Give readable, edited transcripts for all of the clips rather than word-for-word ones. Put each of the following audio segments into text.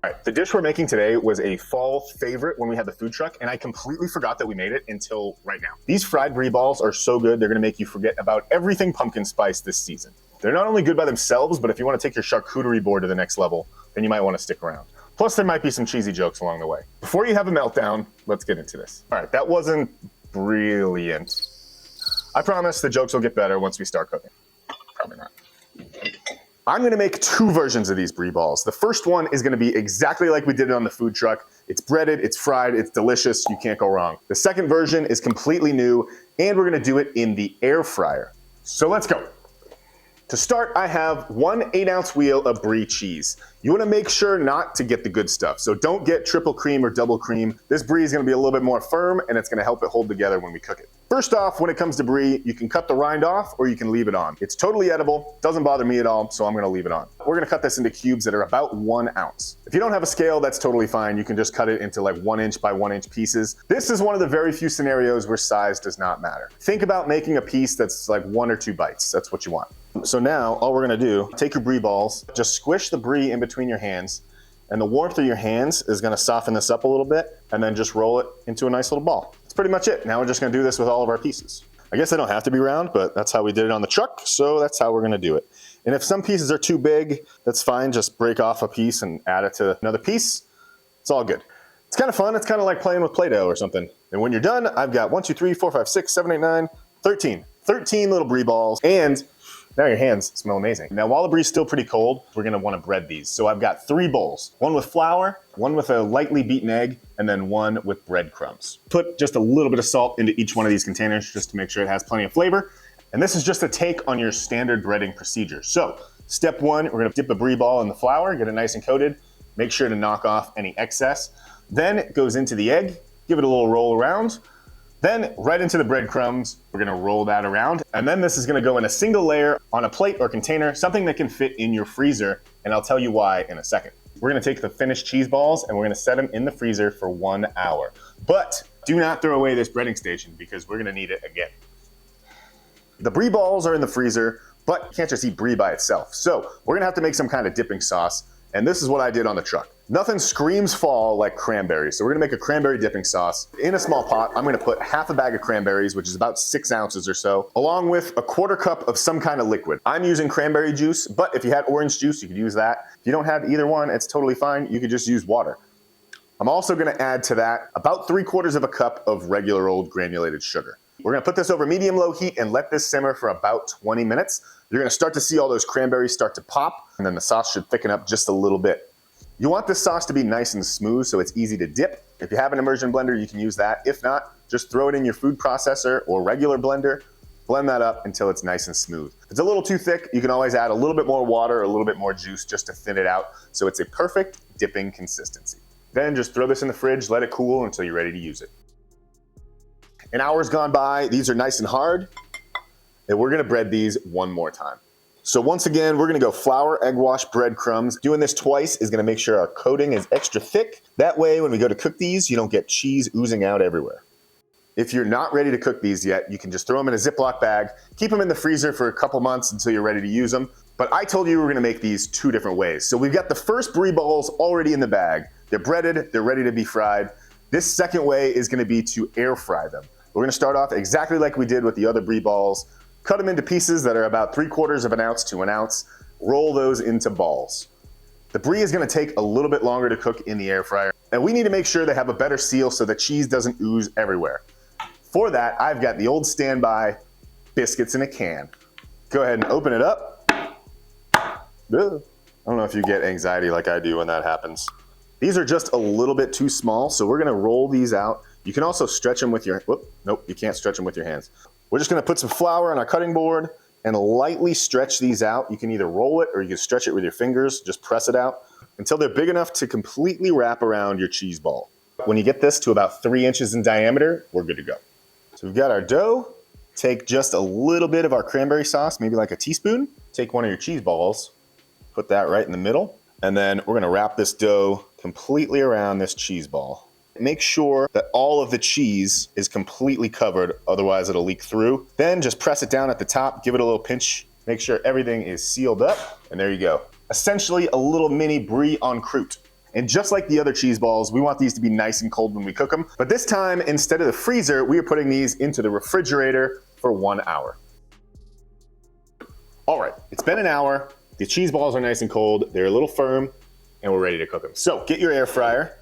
All right, the dish we're making today was a fall favorite when we had the food truck, and I completely forgot that we made it until right now. These fried brie balls are so good, they're gonna make you forget about everything pumpkin spice this season. They're not only good by themselves, but if you wanna take your charcuterie board to the next level, then you might wanna stick around. Plus, there might be some cheesy jokes along the way. Before you have a meltdown, let's get into this. All right, that wasn't brilliant. I promise the jokes will get better once we start cooking. Probably not. I'm gonna make two versions of these brie balls. The first one is gonna be exactly like we did it on the food truck. It's breaded, it's fried, it's delicious, you can't go wrong. The second version is completely new, and we're gonna do it in the air fryer. So let's go. To start, I have 1 8-ounce wheel of brie cheese. You wanna make sure not to get the good stuff, so don't get triple cream or double cream. This brie is gonna be a little bit more firm, and it's gonna help it hold together when we cook it. First off, when it comes to brie, you can cut the rind off or you can leave it on. It's totally edible, doesn't bother me at all, so I'm gonna leave it on. We're gonna cut this into cubes that are about 1 ounce. If you don't have a scale, that's totally fine. You can just cut it into like 1 inch by 1 inch pieces. This is one of the very few scenarios where size does not matter. Think about making a piece that's like 1 or 2 bites. That's what you want. So now all we're gonna do, take your brie balls, just squish the brie in between your hands, and the warmth of your hands is gonna soften this up a little bit, and then just roll it into a nice little ball. That's pretty much it. Now we're just gonna do this with all of our pieces. I guess they don't have to be round, but that's how we did it on the truck, so that's how we're gonna do it. And if some pieces are too big, that's fine. Just break off a piece and add it to another piece. It's all good. It's kind of fun. It's kind of like playing with Play-Doh or something. And when you're done, I've got 1, 2, 3, 4, 5, 6, 7, 8, 9, 13. 13 little brie balls, and now your hands smell amazing. Now, while the brie's still pretty cold, we're gonna wanna bread these. So I've got 3 bowls, one with flour, one with a lightly beaten egg, and then one with breadcrumbs. Put just a little bit of salt into each one of these containers just to make sure it has plenty of flavor. And this is just a take on your standard breading procedure. So step 1, we're gonna dip a brie ball in the flour, get it nice and coated. Make sure to knock off any excess. Then it goes into the egg, give it a little roll around. Then right into the breadcrumbs, we're gonna roll that around. And then this is gonna go in a single layer on a plate or container, something that can fit in your freezer. And I'll tell you why in a second. We're gonna take the finished cheese balls and we're gonna set them in the freezer for 1 hour. But do not throw away this breading station because we're gonna need it again. The brie balls are in the freezer, but you can't just eat brie by itself. So we're gonna have to make some kind of dipping sauce. And this is what I did on the truck. Nothing screams fall like cranberries. So we're gonna make a cranberry dipping sauce. In a small pot, I'm gonna put half a bag of cranberries, which is about 6 ounces or so, along with a 1/4 cup of some kind of liquid. I'm using cranberry juice, but if you had orange juice, you could use that. If you don't have either one, it's totally fine. You could just use water. I'm also gonna add to that about 3/4 of a cup of regular old granulated sugar. We're gonna put this over medium-low heat and let this simmer for about 20 minutes. You're gonna start to see all those cranberries start to pop, and then the sauce should thicken up just a little bit. You want this sauce to be nice and smooth so it's easy to dip. If you have an immersion blender, you can use that. If not, just throw it in your food processor or regular blender, blend that up until it's nice and smooth. If it's a little too thick, you can always add a little bit more water or a little bit more juice just to thin it out so it's a perfect dipping consistency. Then just throw this in the fridge, let it cool until you're ready to use it. An hour's gone by, these are nice and hard, and we're gonna bread these one more time. So once again, we're gonna go flour, egg wash, breadcrumbs. Doing this twice is gonna make sure our coating is extra thick. That way, when we go to cook these, you don't get cheese oozing out everywhere. If you're not ready to cook these yet, you can just throw them in a Ziploc bag, keep them in the freezer for a couple months until you're ready to use them. But I told you we were gonna make these 2 different ways. So we've got the first brie balls already in the bag. They're breaded, they're ready to be fried. This second way is gonna be to air fry them. We're gonna start off exactly like we did with the other brie balls. Cut them into pieces that are about 3/4 of an ounce to 1 ounce. Roll those into balls. The brie is gonna take a little bit longer to cook in the air fryer, and we need to make sure they have a better seal so the cheese doesn't ooze everywhere. For that, I've got the old standby biscuits in a can. Go ahead and open it up. I don't know if you get anxiety like I do when that happens. These are just a little bit too small, so we're gonna roll these out. You can also stretch them with your, nope, you can't stretch them with your hands. We're just gonna put some flour on our cutting board and lightly stretch these out. You can either roll it or you can stretch it with your fingers, just press it out until they're big enough to completely wrap around your cheese ball. When you get this to about 3 inches in diameter, we're good to go. So we've got our dough. Take just a little bit of our cranberry sauce, maybe like a teaspoon. Take one of your cheese balls, put that right in the middle, and then we're gonna wrap this dough completely around this cheese ball. Make sure that all of the cheese is completely covered, otherwise it'll leak through. Then just press it down at the top, give it a little pinch, make sure everything is sealed up, and there you go. Essentially a little mini brie en croûte. And just like the other cheese balls, we want these to be nice and cold when we cook them. But this time, instead of the freezer, we are putting these into the refrigerator for 1 hour. All right, it's been an hour. The cheese balls are nice and cold. They're a little firm, and we're ready to cook them. So get your air fryer.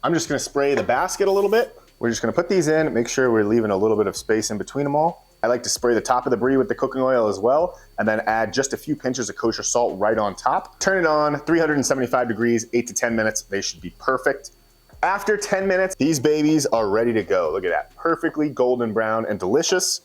I'm just gonna spray the basket a little bit. We're just gonna put these in, make sure we're leaving a little bit of space in between them all. I like to spray the top of the Brie with the cooking oil as well, and then add just a few pinches of kosher salt right on top. Turn it on, 375 degrees, 8 to 10 minutes. They should be perfect. After 10 minutes, these babies are ready to go. Look at that, perfectly golden brown and delicious.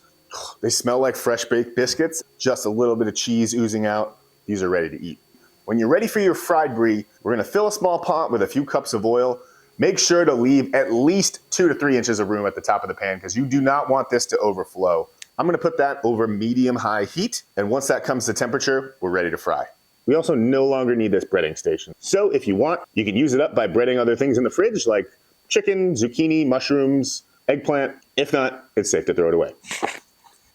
They smell like fresh baked biscuits, just a little bit of cheese oozing out. These are ready to eat. When you're ready for your fried Brie, we're gonna fill a small pot with a few cups of oil. Make sure to leave at least 2 to 3 inches of room at the top of the pan because you do not want this to overflow. I'm gonna put that over medium-high heat, and once that comes to temperature, we're ready to fry. We also no longer need this breading station. So if you want, you can use it up by breading other things in the fridge like chicken, zucchini, mushrooms, eggplant. If not, it's safe to throw it away.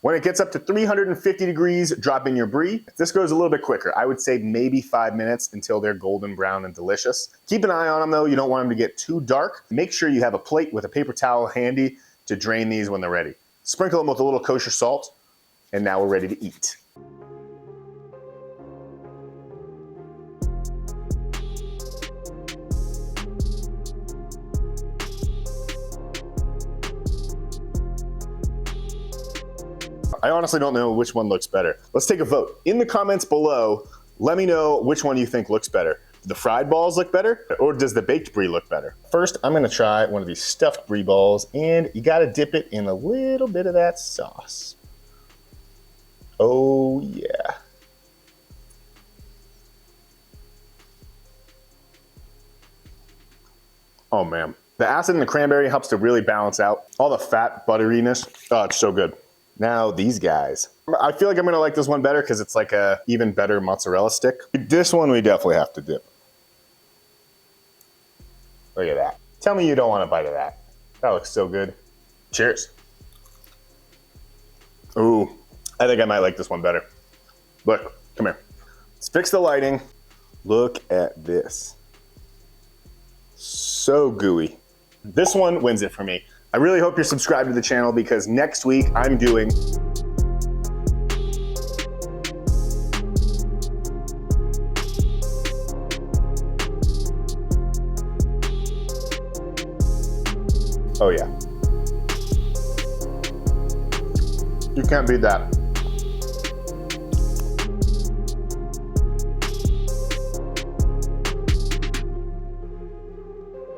When it gets up to 350 degrees, drop in your Brie. If this goes a little bit quicker, I would say maybe 5 minutes until they're golden brown and delicious. Keep an eye on them though, you don't want them to get too dark. Make sure you have a plate with a paper towel handy to drain these when they're ready. Sprinkle them with a little kosher salt, and now we're ready to eat. I honestly don't know which one looks better. Let's take a vote. In the comments below, let me know which one you think looks better. Do the fried balls look better, or does the baked Brie look better? First, I'm gonna try one of these stuffed Brie balls, and you gotta dip it in a little bit of that sauce. Oh yeah. Oh man. The acid in the cranberry helps to really balance out all the fat butteriness. Oh, it's so good. Now these guys. I feel like I'm gonna like this one better because it's like a even better mozzarella stick. This one we definitely have to dip. Look at that. Tell me you don't want a bite of that. That looks so good. Cheers. Ooh, I think I might like this one better. Look, come here. Let's fix the lighting. Look at this. So gooey. This one wins it for me. I really hope you're subscribed to the channel because next week I'm doing oh yeah. You can't beat that.